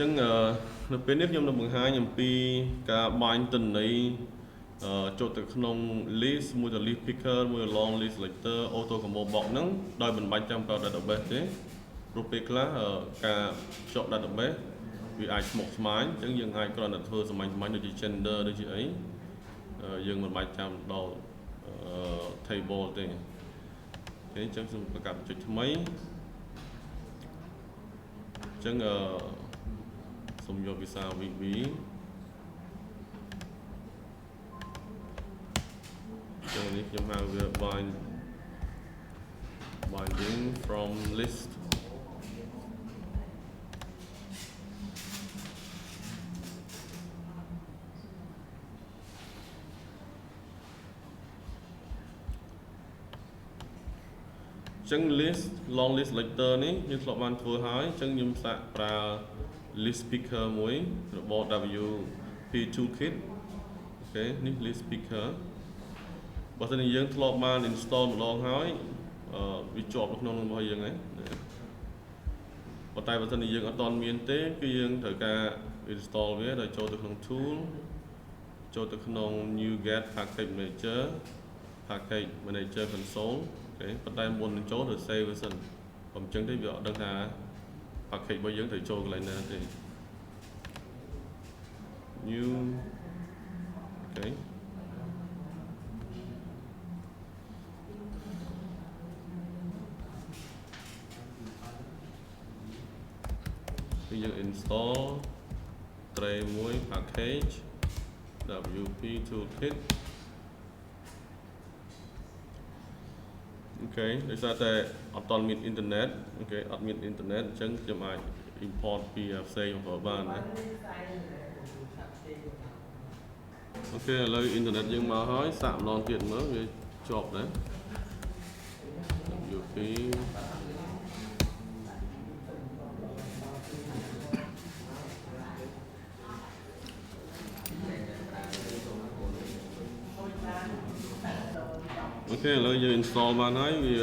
ចឹងនៅពេលនេះខ្ញុំនឹងបង្ហាញអំពីការបាញ់ទិន្នន័យចូលទៅក្នុង list មួយទៅ list picker មួយ long list selector auto combo box ហ្នឹងដោយមិនបាច់ចាំប្រើ database ទេព្រោះពេលខ្លះការភ្ជាប់ database វាអាចស្មុគស្មាញចឹងយើងអាចគ្រាន់តែធ្វើសាមញ្ញៗដូចជា gender ដូចជាអីយើងមិនបាច់ចាំដល់ table ទេអូខេចឹងសូមប្រកាសចុចថ្មីចឹងសូមយកភាសា VB ចឹងនេះខ្ញុំហៅវា binding from listចឹង list long list selector នេះយើងធ្លាប់បានធ្វើហើយចឹងខ្ញុំសាកប្រើ list picker មួយរបប WP toolkit អូខេនេះ list picker បើសិនជាយើងធ្លាប់បាន install ម្ដងហើយវាជាប់នៅក្នុងរបស់យើងហើយប៉ុន្តែបើសិនជាយើងអត់ទាន់មានទេគឺយើងត្រូវការ install វាដោយចូលទៅក្នុង tool ចូលទៅក្នុង new get package manager console អូខេប៉ុន្តែមុននឹងចូលត្រូវ save វាសិនបើមិនចឹងទេវាអត់ដឹងថា package របស់យើងត្រូវចូលកន្លែងណាទេ new អូខេគឺយើង install tray មួយ package WP toolkit អូខេដោយសារតែអត់ទាន់មានអ៊ីនធឺណិតអូខេអត់មានអ៊ីនធឺណិតអញ្ចឹងខ្ញុំអាច import ពីផ្សេងមកបានណាអូខេឥឡូវអ៊ីនធឺណិតយើងមកហើយសាកម្ដងទៀតមើលវាជាប់ដែរ WPអូខេឥឡូវយើង install បានហើយវា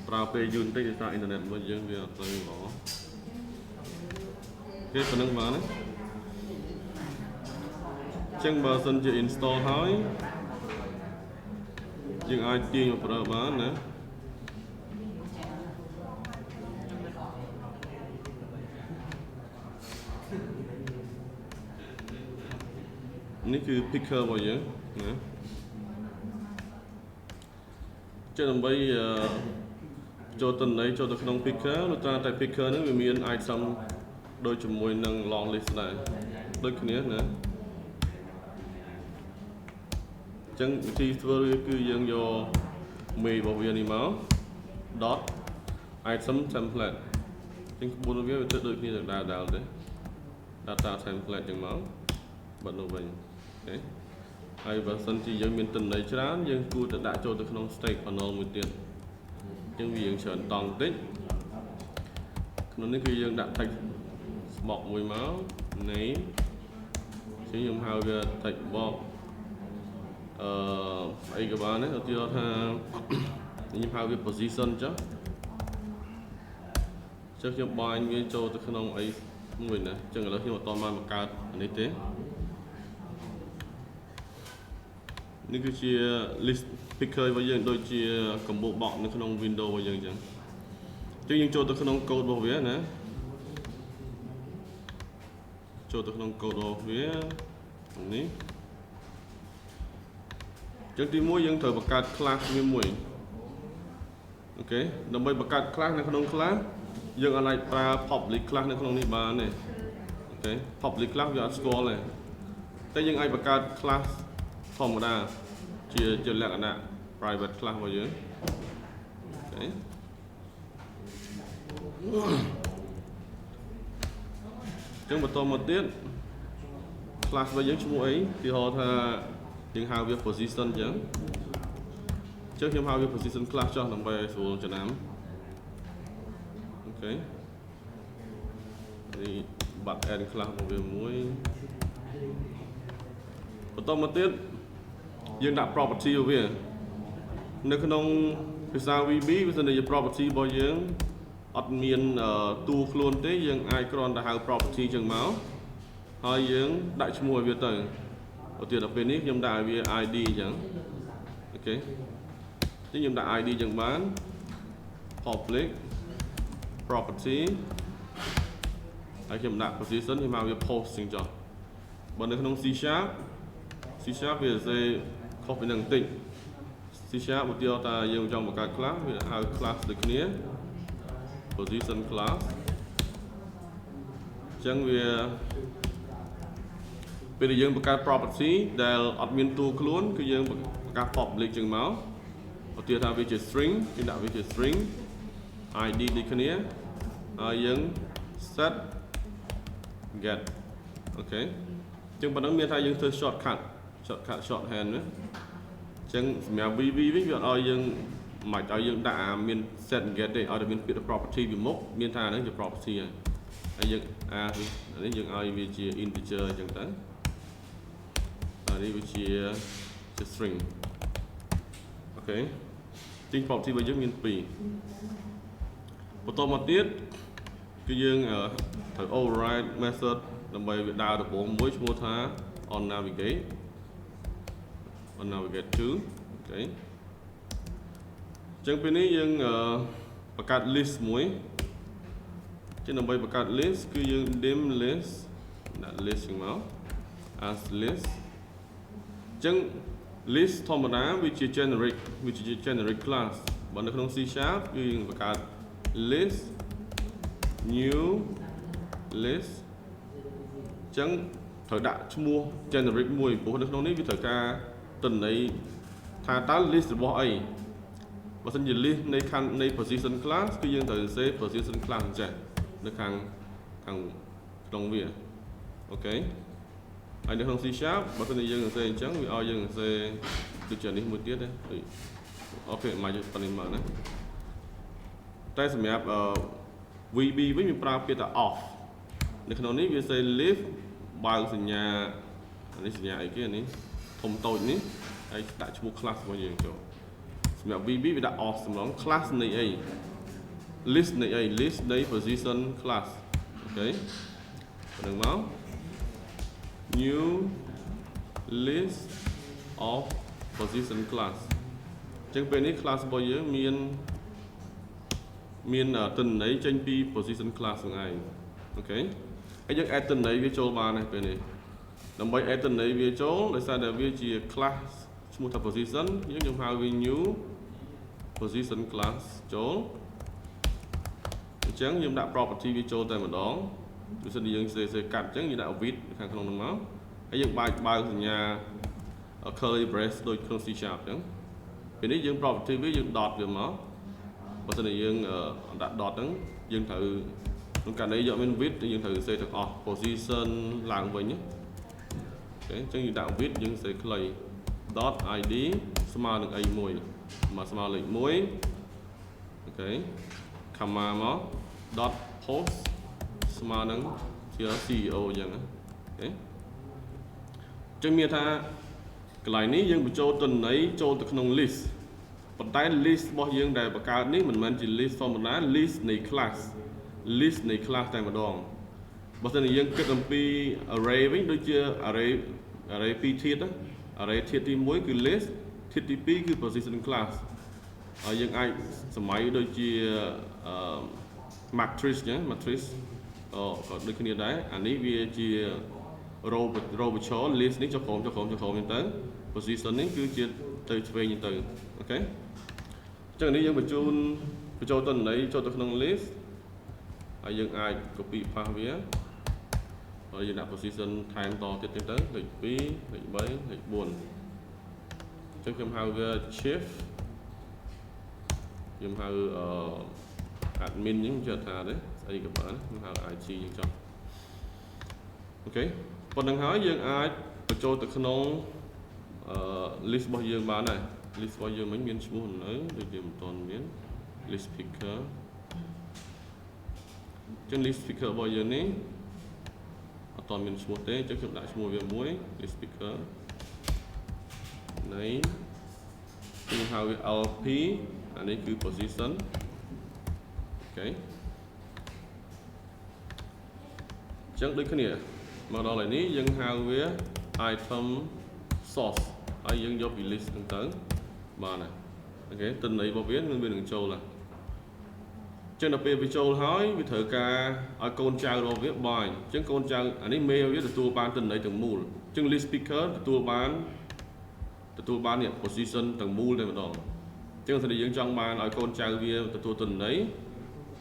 ប្រើពេលយូរបន្តិចដោយសារអ៊ីនធឺណិតរបស់យើងវាអត់ទៅល្អគេប៉ុណ្្នឹងបានណាអញ្ចឹងបើសិនជា install ហើយយើងអាចទាញមកប្រើបានណានេះគឺ picker របស់យើងណាចឹងដើម្បីចូលទិន្នន័យចូលទៅក្នុង picker លុះត្រាតែ picker ហ្នឹងវាមាន item ដូចជាមួយនឹង long list ដែរដូចគ្នាណាចឹងវិធីធ្វើគឺយើងយក main របស់វានេះមក dot item template ចឹងក្បួនវាទៅដូចគ្នាទៅដែរទេ data template ចឹងមកបិទនោះវិញអូខេហើយបើសិនជាយើងមានទិន្នន័យច្រើនយើងគួរតែដាក់ចូលទៅក្នុង state panel មួយទៀតអញ្ចឹងវាយើងច្រើនតង់បន្តិចក្នុងនេះគឺយើងដាក់ text box មួយមក name អញ្ចឹងខ្ញុំហៅវា text box អីក៏បានដែរឧទាហរណ៍ថាខ្ញុំហៅវា position ចុះខ្ញុំបាញ់វាចូលទៅក្នុងអីមួយណាអញ្ចឹងឥឡូវខ្ញុំអត់ទាន់បានបង្កើតនេះទេនេះគឺជា list picker របស់យើងដូចជា combo box នៅក្នុង window របស់យើងអញ្ចឹងយើងចូលទៅក្នុង code របស់វាណាចូលទៅក្នុង code របស់វានេះអញ្ចឹងទី1យើងត្រូវបង្កើត class មួយអូខេដើម្បីបង្កើត class នៅក្នុង class យើងអាចប្រើ public class នៅក្នុងនេះបានទេអូខេ public class វាអត់ស្គាល់ទេតែយើងអាចបង្កើត class ធម្មតាជាលក្ខណៈ private class របស់យើងអូខេចឹងបន្តមកទៀត class របស់យើងឈ្មោះអីទីហៅថាយើងហៅវា position ចឹងខ្ញុំហៅវា position class ចុះដើម្បីឲ្យស្រួលចំណាំអូខេនេះបាត់ add class របស់វាមួយបន្តមកទៀតយើងដាក់ property របស់វានៅក្នុងភាសា VB វាសិនជា property របស់យើង អត់មានតួខ្លួនទេយើងអាចគ្រាន់តែហៅ property ចឹងមកហើយយើងដាក់ឈ្មោះឲ្យវាទៅឧទាហរណ៍ដល់ពេលនេះខ្ញុំដាក់ឲ្យវា ID ចឹងអូខេខ្ញុំដាក់ ID ចឹងបាន public property ហើយខ្ញុំដាក់ position ខ្ញុំមកវា post ចឹងចុះបើនៅក្នុង C# វាសេខុសពីនឹងបន្តិច C# ឧទាហរណ៍ថាយើងចង់បង្កើត class វាហៅ class ដូចគ្នា position class អញ្ចឹងវាពេលដែលយើងបង្កើត property ដែលអត់មានតួខ្លួនគឺយើងបង្កើត public ចឹងមកឧទាហរណ៍ថាវាជា string យើងដាក់វាជា string ID ដូចគ្នាហើយយើង set get អូខេអញ្ចឹងប៉ុណ្ណឹងមានថាយើងធ្វើ shortcut shorthand ណាអញ្ចឹងសម្រាប់ VB វិញវាអត់ឲ្យយើងមិនឲ្យយើងដាក់មាន set get ទេឲ្យតែមានពាក្យ property ពីមុខមានថាហ្នឹងជា property ហើយយើងនេះយើងឲ្យវាជា integer អញ្ចឹងទៅហើយនេះវាជា string អូខេទី property របស់យើងមាន2បន្តមកទៀតគឺយើងត្រូវ override method ដើម្បីវាដើរដំបូងមួយឈ្មោះថា on navigate to អូខេអញ្ចឹងពេលនេះយើងបង្កើត list មួយចឹងដើម្បីបង្កើត list គឺយើង dim list ដាក់ list ហ្នឹងមក as list អញ្ចឹង list ធម្មតាវាជា generic class បើនៅក្នុង C# គឺយើងបង្កើត list new list អញ្ចឹងត្រូវដាក់ឈ្មោះ generic មួយព្រោះនៅក្នុងនេះវាត្រូវការទិន្នន័យថាតើ list របស់អីបើសិនជា list នៃ position class គឺយើងត្រូវសរសេរ position class ចេះនៅខាងក្នុងវាអូខេហើយនៅក្នុង C# បើសិនជាយើងសរសេរអញ្ចឹងវាឲ្យយើងសរសេរដូចជានេះមួយទៀតទេអូខេមកយកប៉ុណ្្នេះមកណាតែសម្រាប់VB វិញវាប្រើពាក្យថា off នៅក្នុងនេះវាសេ leave បើកសញ្ញានេះសញ្ញាអីគេនេះធំតូចនេះហើយដាក់ឈ្មោះ class របស់យើងចូលសម្រាប់ VB វាដាក់ off សម្រាប់ class នៃអី list នៃអី list នៃ position class អូខេហ្នឹងមក new list of position class អញ្ចឹងពេលនេះ class របស់យើងមានទិន្នន័យចេញពី position class ហ្នឹងឯងអូខេហើយយើង add ទិន្នន័យវាចូលបានហើយពេលនេះដើម្បី add ទិន្នន័យវាចូលដោយសារតែវាជា class ឈ្មោះថា position យើងហៅវា new position class ចូលអញ្ចឹងយើងដាក់ property វាចូលតែម្ដងដូចសិនយើងសេកាត់អញ្ចឹងយើងដាក់ with ខាងក្នុងហ្នឹងមកហើយយើងបើកសញ្ញា curly brace ដូចក្នុង C# អញ្ចឹងពេលនេះយើង property វាយើង dot វាមកបើសិនជាយើងដាក់ dot ហ្នឹងយើងត្រូវក្នុងករណីយកមាន with យើងត្រូវសេទាំងអស់ position ឡើងវិញណាអូខេអញ្ចឹងយើងដាក់ with យើងសេខ្លី dot id ស្មើនឹង a1 មកស្មើលេខ1អូខេ comma មក dot post ស្មើនឹងជា CEO អញ្ចឹងណាអូខេអញ្ចឹងមានថាកន្លែងនេះយើងបញ្ចូលទិន្នន័យចូលទៅក្នុង list ប៉ុន្តែ list របស់យើងដែលបង្កើតនេះមិនមែនជា list ធម្មតា list នៃ class តែម្ដងបើសិនជាយើងគិតអំពី array វិញដូចជា array ពីរធាតុណា array ធាតុទី1គឺ list ធាតុទី2គឺ position class ហើយយើងអាចសម័យដូចជាmatrix ចឹង matrix ក៏ដូចគ្នាដែរអានេះវាជា row បញ្ចូល list នេះចុះក្រោមចឹងទៅ position នេះគឺជាទៅឆ្វេងចឹងទៅអូខេអញ្ចឹងនេះយើងបញ្ចូលទិន្នន័យចូលទៅក្នុង list ហើយយើងអាច copy paste វាហើយយើងដាក់ position ថែមតទៀតទៅលេខ2លេខ3លេខ4អញ្ចឹងខ្ញុំហៅវា shift ខ្ញុំហៅadmin ហ្នឹងចេះថាទេស្អីក៏បានខ្ញុំហៅ IT អញ្ចឹងចុះអូខេប៉ុណ្្នឹងហើយយើងអាចបញ្ចូលទៅក្នុងlist របស់យើងបានដែរ list របស់យើងមិញមានឈ្មោះនៅដូចជាមិនទាន់មាន list picker ចឹង list picker របស់យើងនេះអត់ទាន់មានឈ្មោះទេចឹងខ្ញុំដាក់ឈ្មោះវាមួយ list picker name ខ្ញុំហៅវា LP អានេះគឺ position អូខេ ចឹងដូចគ្នាមកដល់នេះយើងហៅវា item source ហើយយើងយកពី list ហ្នឹងទៅបានហើយអូខេទិន្នន័យរបស់វានឹងចូលហើយចឹងដល់ពេលវាចូលហើយវាត្រូវការឲ្យកូនចៅរបស់វាបាញ់ចឹងកូនចៅអានេះមេវាទទួលបានទិន្នន័យទាំងមូលចឹង list picker ទទួលបាននេះ position ទាំងមូលតែម្ដងចឹងถ้าយើងចង់បានឲ្យកូនចៅវាទទួលទិន្នន័យ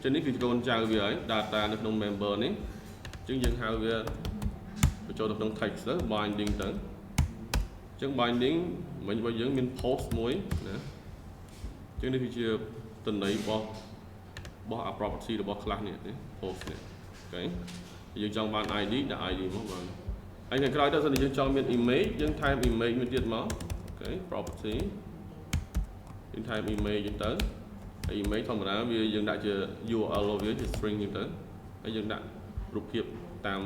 ចឹងនេះគឺជាកូនចៅវាហើយ data នៅក្នុង member នេះចឹងយើងហៅវាបញ្ចូលទៅក្នុង text ទៅ binding ទៅចឹង binding មិញរបស់យើងមាន post មួយណាចឹងនេះគឺជាទិន្នន័យរបស់ property របស់ class នេះ post នេះអូខេយើងចង់បាន ID ដាក់ ID មកបានហើយថ្ងៃក្រោយទៅសិនយើងចង់មាន image យើងថែម image មួយទៀតមកអូខេ property យើងថែម image ហ្នឹងទៅហើយ image ធម្មតាវាយើងដាក់ជា URL របស់វាជា string ហ្នឹងទៅហើយយើងដាក់រូបភាពតាម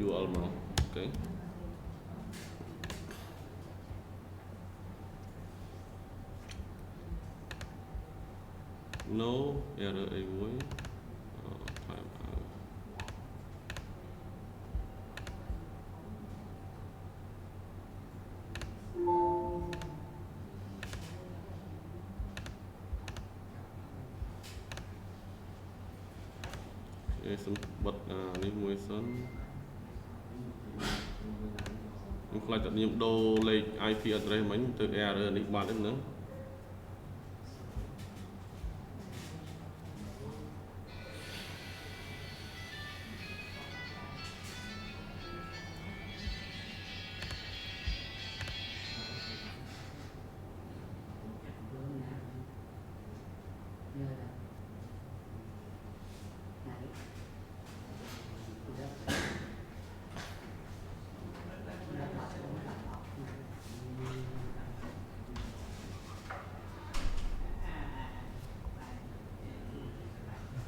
URL មកអូខេno error អីមួយថែមសម្បត្តិនេះមួយសិនខ្ញុំខ្លាចតែខ្ញុំដូរលេខ IP address មិញទៅ error នេះបាត់ហ្នឹង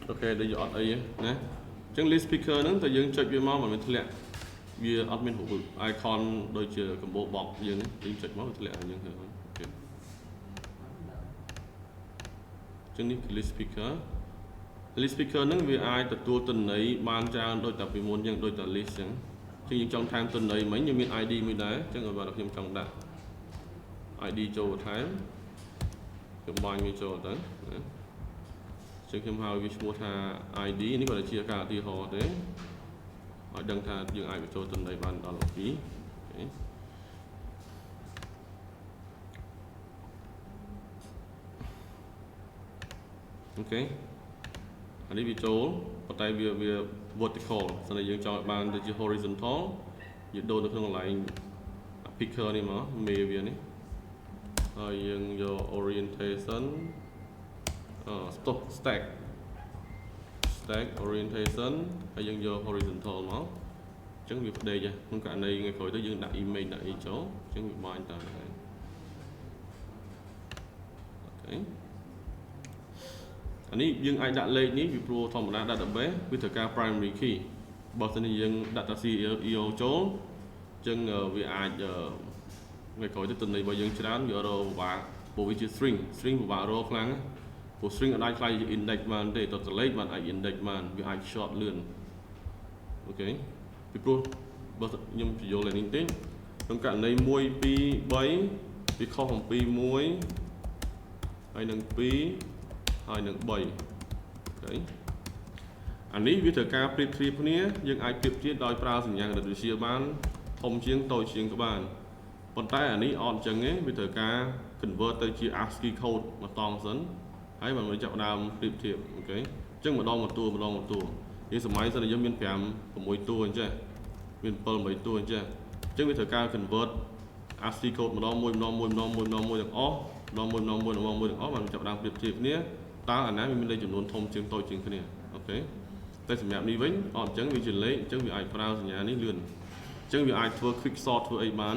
អូខេដូចអត់អីណាអញ្ចឹង list picker ហ្នឹងតើយើងចុចវាមកមិនធ្លាក់វាអត់មានរូប icon ដូចជា combo box យើងចុចមកវាធ្លាក់យើងឃើញអូខេអញ្ចឹងនេះ list picker ហ្នឹងវាអាចទទួលទិន្នន័យបានច្រើនដូចតែពីមុនអញ្ចឹងដូចតែ list អញ្ចឹងយើងចង់ថែមទិន្នន័យមិញយើងមាន ID មួយដែរអញ្ចឹងឲ្យបាទខ្ញុំចង់ដាក់ ID ចូលបន្ថែមខ្ញុំបាញ់វាចូលទៅណាចឹងខ្ញុំហៅវាឈ្មោះថា ID នេះគាត់ជាការឧទាហរណ៍ទេឲ្យដឹងថាយើងអាចបញ្ចូលទិន្នន័យបានដល់12អូខេអានេះវាចូលប៉ុន្តែវា vertical ស្អីយើងចង់ឲ្យបានទៅជា horizontal យើងដូរនៅក្នុងកន្លែង picker នេះមកមេវានេះហើយយើងយក orientation stack orientation ហើយយើងយក horizontal មកអញ្ចឹងវាផ្ដេកក្នុងករណីថ្ងៃក្រោយទៅយើងដាក់ image ដាក់អីចូលអញ្ចឹងវាបាញ់តាមហ្នឹងអូខេអានេះយើងអាចដាក់លេខនេះពីព្រោះធម្មតា database វាត្រូវការ primary key បើមិនយើងដាក់តា CEO ចូលអញ្ចឹងវាអាចថ្ងៃក្រោយទៅទិន្នន័យរបស់យើងច្រើនយករកពិបាកព្រោះវាជា string ពិបាករកខ្លាំងព្រោះ string អាចខ្លាយជា index បានទេតើលេខបានអាច index បានវាអាច short លឿនអូខេពីព្រោះបើខ្ញុំបញ្យល់លេខនេះទេក្នុងករណី1 2 3វាខុសអំពី1ហើយនឹង2ហើយនឹង3អូខេអានេះវាត្រូវការប្រៀបធៀបគ្នាយើងអាចប្រៀបធៀបដោយប្រើសញ្ញាគណិតវិទ្យាបានធំជាងតូចជាងក៏បានប៉ុន្តែអានេះអត់អញ្ចឹងទេវាត្រូវការ convert ទៅជា ASCII code មកតង់សិនហើយមិនមកចាប់ដើមប្រៀបធៀបអូខេអញ្ចឹងម្ដងមួយតួយើងសម័យសិនយើងមាន5 6តួអញ្ចឹងមាន7 8តួអញ្ចឹងវាត្រូវការ convert ASCII code ម្ដងមួយទាំងអស់ម្ដងមួយទាំងអស់បានចាប់ដើមប្រៀបធៀបគ្នាតើអាណាមានលេខចំនួនធំជាងតូចជាងគ្នាអូខេតែសម្រាប់នេះវិញអត់អញ្ចឹងវាជាលេខអញ្ចឹងវាអាចប្រើសញ្ញានេះលឿនអញ្ចឹងវាអាចធ្វើ quick sort ធ្វើអីបាន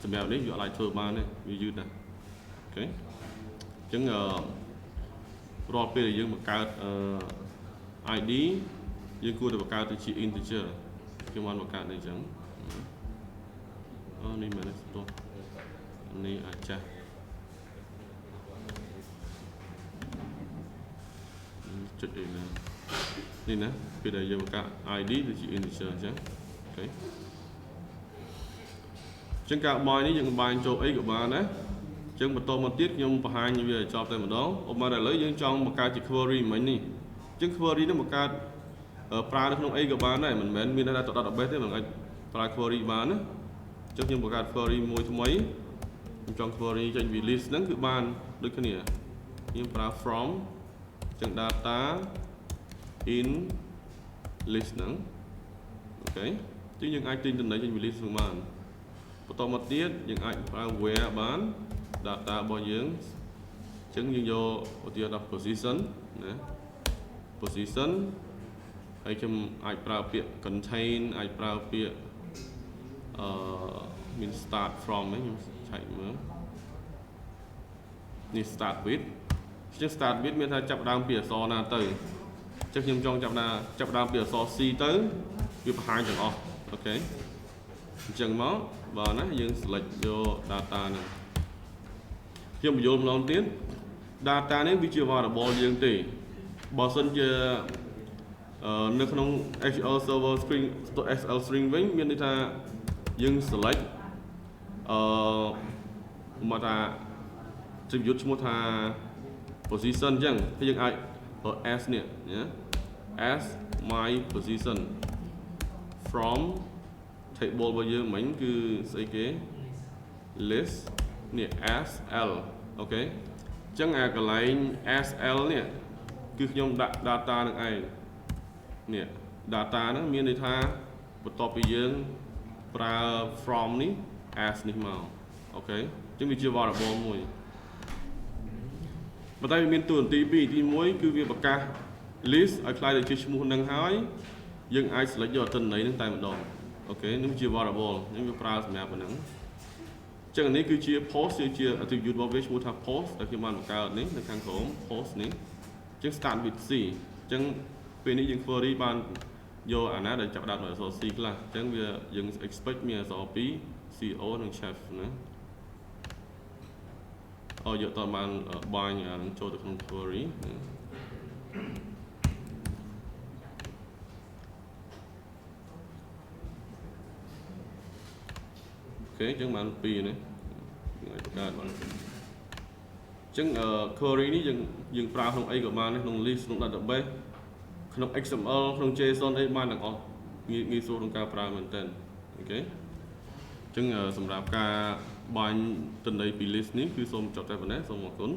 សម្រាប់នេះវាអាចធ្វើបានទេវាយឺតណាស់អូខេអញ្ចឹងរាល់ពេលដែលយើងបង្កើត ID យើងគួរតែបង្កើតទៅជា integer ខ្ញុំបានបង្កើតនេះអញ្ចឹងនេះមែនទេទោះនេះអាចចាស់ចុចអីណា នេះណាពេលដែលយើងបង្កើត ID ដូចជា integer អញ្ចឹងអូខេចឹងការបាយនេះយើងបាយចូលអីក៏បានដែរចឹងបន្តមកទៀតខ្ញុំបង្ហាញវាឲ្យចប់តែម្ដងឧបមាឥឡូវយើងចង់បង្កើតជា query មិញនេះចឹង query នេះបង្កើតប្រើនៅក្នុងអីក៏បានដែរមិនមែនមានតែ database ទេមិនអាចប្រើ query បានណាចឹងខ្ញុំបង្កើត query មួយថ្មីខ្ញុំចង់ query ចេញពី list ហ្នឹងគឺបានដូចគ្នាខ្ញុំប្រើ from ចឹង data in list ហ្នឹងអូខេចឹងយើងអាចទិញតំណែងចេញពី list ហ្នឹងបានបន្តមកទៀតយើងអាចប្រើ where បាន data របស់យើងចឹងយើងយកឧទាហរណ៍ដល់ position ណា position ហើយខ្ញុំអាចប្រើពាក្យ contain អាចប្រើពាក្យមាន start from ហ្នឹងខ្ញុំឆែកមើលនេះ start with ចឹង start with មានថាចាប់ដើមពីអក្សរណាទៅចឹងខ្ញុំចង់ចាប់ដើមពីអក្សរ C ទៅវាបង្ហាញទាំងអស់អូខេអញ្ចឹងមកបើណាយើង select យក data ហ្នឹងខ្ញុំបញ្យល់ម្ដងទៀត data នេះវាជា variable យើងទេបើសិនជានៅក្នុង SQL server string SQL string វិញមានន័យថាយើង select មកថាជំយុទ្ធឈ្មោះថា position អញ្ចឹងហើយយើងអាច as នេះណា as my position from table របស់យើងមិញគឺស្អីគេ list នេះ sl អូខេអញ្ចឹងអាកន្លែង sl នេះគឺខ្ញុំដាក់ data នឹងឯងនេះ data ហ្នឹងមានន័យថាបន្ទាប់ពីយើងប្រើ from នេះ as នេះមកអូខេអញ្ចឹងវាជា variable មួយប៉ុន្តែវាមានតួនាទីពីរទី1គឺវាប្រកាស list ឲ្យខ្លាយទៅជាឈ្មោះនឹងហើយយើងអាច select យកអត្ថន័យនឹងតែម្ដងអូខេនេះជា variable នេះវាប្រើសម្រាប់ប៉ុណ្ណឹងអញ្ចឹងនេះគឺជា post ជា attribute របស់វាឈ្មោះថា post ដែលខ្ញុំបានបង្កើតនេះនៅខាងក្រោម post នេះអញ្ចឹង start with C អញ្ចឹងពេលនេះយើង query បានយកអាណាដែលចាប់ដើមដោយអក្សរ C ខ្លះអញ្ចឹងវាយើង expect មានអក្សរ 2 CO និង chef ណាយកតបានបាញ់អានឹងចូលទៅក្នុង query អូខេអញ្ចឹងបាន2នេះយើងអាចបង្កើតបានអញ្ចឹង query នេះយើងប្រើក្នុងអីក៏បានក្នុង list ក្នុង database ក្នុង XML ក្នុង JSON អីបានទាំងអស់ងាយស្រួលក្នុងការប្រើមែនទែនអូខេអញ្ចឹងសម្រាប់ការបាញ់ទិន្នន័យពី list នេះគឺសូមចប់តែប៉ុណ្ណេះសូមអរគុណ